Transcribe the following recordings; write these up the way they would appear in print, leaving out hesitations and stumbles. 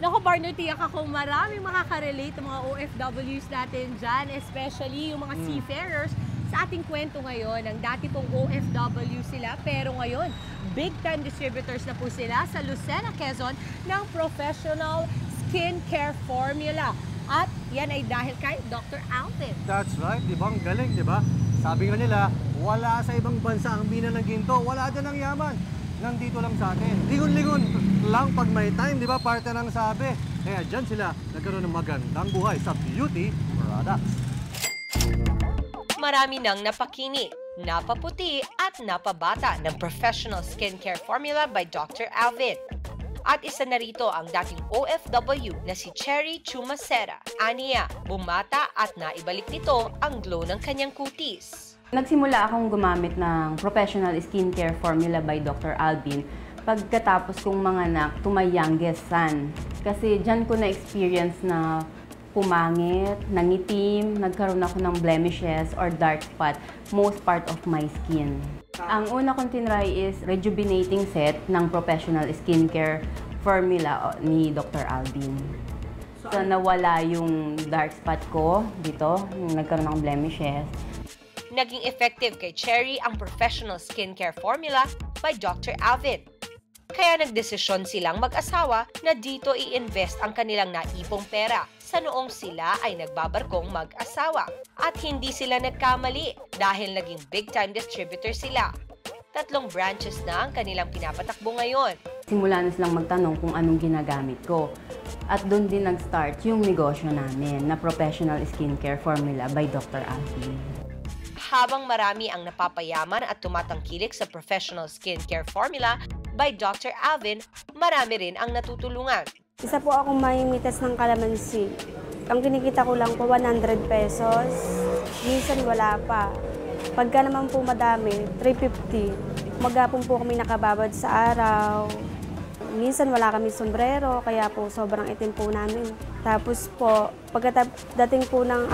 Naku, partner, tiyak ako maraming makaka-relate ng mga OFWs natin dyan, especially yung mga seafarers sa ating kwento ngayon. Ang dati pong OFW sila, pero ngayon, big-time distributors na po sila sa Lucena, Quezon ng professional skincare formula. At yan ay dahil kay Dr. Alvin. That's right, di ba? Ang galing, di ba? Sabi nga nila, wala sa ibang bansa ang bina ng ginto, wala dyan ang yaman. Nandito lang sa atin. Ligon-ligon lang pag may time, di ba? Parte ng sabi. Kaya dyan sila nagkaroon ng magandang buhay sa beauty products. Marami nang napakini, napaputi at napabata ng professional skincare formula by Dr. Alvin. At isa na rito ang dating OFW na si Cherry Chumacera. Aniya, bumata at naibalik nito ang glow ng kanyang kutis. Nagsimula akong gumamit ng professional skincare formula by Dr. Alvin pagkatapos kong manganak to my youngest son. Kasi dyan ko na-experience na pumangit, nangitim, nagkaroon ako ng blemishes or dark spot most part of my skin. Ang una kong tinry is rejuvenating set ng professional skincare formula ni Dr. Alvin. So nawala yung dark spot ko dito, nagkaroon ng blemishes. Naging effective kay Cherry ang professional skincare formula by Dr. Alvin. Kaya nagdesisyon silang mag-asawa na dito i-invest ang kanilang naipong pera sa noong sila ay nagbabarkong mag-asawa. At hindi sila nagkamali dahil naging big-time distributor sila. 3 branches na ang kanilang pinapatakbo ngayon. Simula na silang magtanong kung anong ginagamit ko. At doon din nag-start yung negosyo namin na professional skincare formula by Dr. Alvin. Habang marami ang napapayaman at tumatangkilik sa professional skincare formula by Dr. Alvin, marami rin ang natutulungan. Isa po akong mamimitas ng kalamansi. Ang kinikita ko lang po 100 pesos. Minsan wala pa. Pagka naman po madami, 350. Maghapon po kami nakababad sa araw. Minsan wala kami sombrero, kaya po sobrang itim po namin. Tapos po, pagdating po ng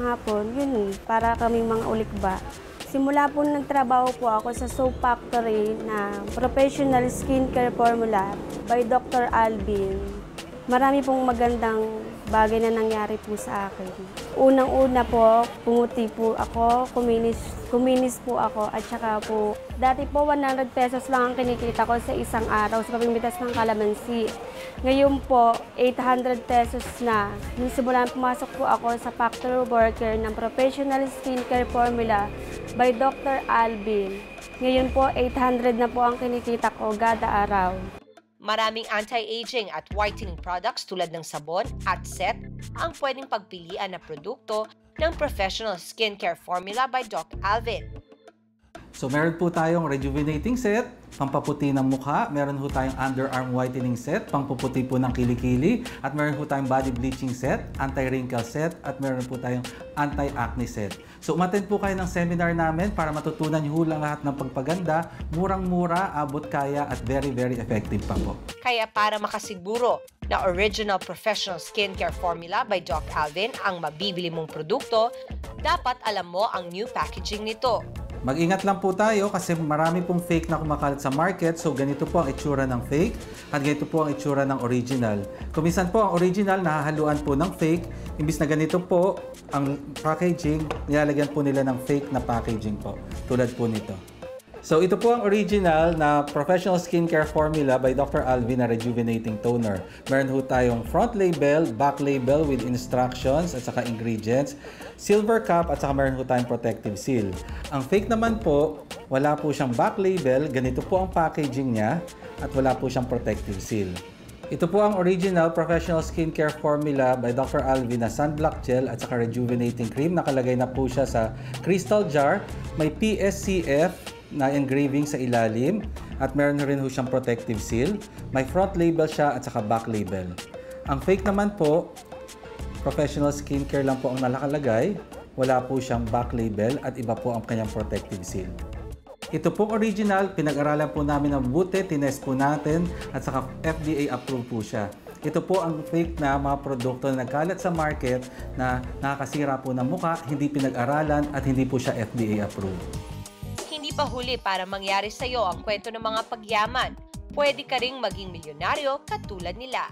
hapon, yun para kaming mga ulikba. Simula po nagtrabaho po ako sa soap factory na professional skincare formula by Dr. Alvin. Marami pong magandang bagay na nangyari po sa akin. Unang-una po, pumuti po ako, kuminis po ako, at saka po, dati po 100 pesos lang ang kinikita ko sa isang araw sa pamimitas ng kalamansi. Ngayon po, 800 pesos na. Nung simulan pumasok po ako sa factory worker ng professional skincare formula by Dr. Alvin. Ngayon po, 800 na po ang kinikita ko kada araw. Maraming anti-aging at whitening products tulad ng sabon at set ang pwedeng pagpilian na produkto ng professional skincare formula by Dr. Alvin. So meron po tayong rejuvenating set, pampaputi ng mukha, meron po tayong underarm whitening set, pampuputi po ng kilikili, at meron po tayong body bleaching set, anti-wrinkle set, at meron po tayong anti-acne set. So umattend po kayo ng seminar namin para matutunan niyo lang lahat ng pagpaganda, murang-mura, abot kaya, at very, very effective pa po. Kaya para makasiguro na original professional skincare formula by Doc Alvin ang mabibili mong produkto, dapat alam mo ang new packaging nito. Mag-ingat lang po tayo kasi marami pong fake na kumakalat sa market. So ganito po ang itsura ng fake at ganito po ang itsura ng original. Kuminsan po ang original nahahaluan po ng fake. Imbis na ganito po ang packaging, nilalagyan po nila ng fake na packaging po. Tulad po nito. So ito po ang original na professional skincare formula by Dr. Alvin na rejuvenating toner. Meron po tayong front label, back label with instructions at saka ingredients, silver cap at saka meron po tayong protective seal. Ang fake naman po, wala po siyang back label, ganito po ang packaging niya at wala po siyang protective seal. Ito po ang original professional skincare formula by Dr. Alvin na sunblock gel at saka rejuvenating cream. Nakalagay na po siya sa crystal jar, may PSCF na engraving sa ilalim at meron rin ho siyang protective seal. May front label siya at saka back label. Ang fake naman po, professional skincare lang po ang nalakalagay. Wala po siyang back label at iba po ang kanyang protective seal. Ito pong original, pinag-aralan po namin ng mabuti, tinest po natin at saka FDA approved po siya. Ito po ang fake na mga produkto na nagkalat sa market na nakakasira po ng mukha, hindi pinag-aralan at hindi po siya FDA approved. Hindi pa huli para mangyari sa iyo ang kwento ng mga pagyaman. Pwede ka ring maging milyonaryo katulad nila.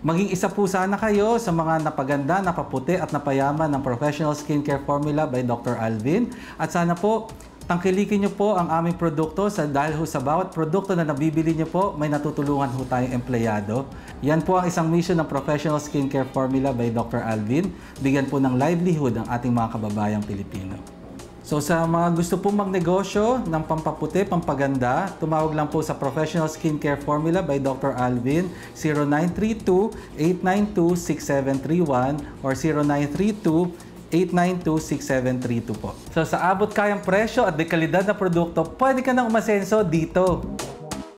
Maging isa po sana kayo sa mga napaganda, napaputi at napayaman ng Professional Skincare Formula by Dr. Alvin. At sana po, tangkilikin nyo po ang aming produkto dahil sa bawat produkto na nabibili nyo po, may natutulungan ho tayong empleyado. Yan po ang isang mission ng Professional Skincare Formula by Dr. Alvin. Bigyan po ng livelihood ang ating mga kababayang Pilipino. So sa mga gusto pong magnegosyo ng pampaputi, pampaganda, tumawag lang po sa Professional Skincare Formula by Dr. Alvin, 0932-892-6731 or 0932-892-6732 po. So sa abot kayang presyo at dekalidad na produkto, pwede ka nang umasenso dito.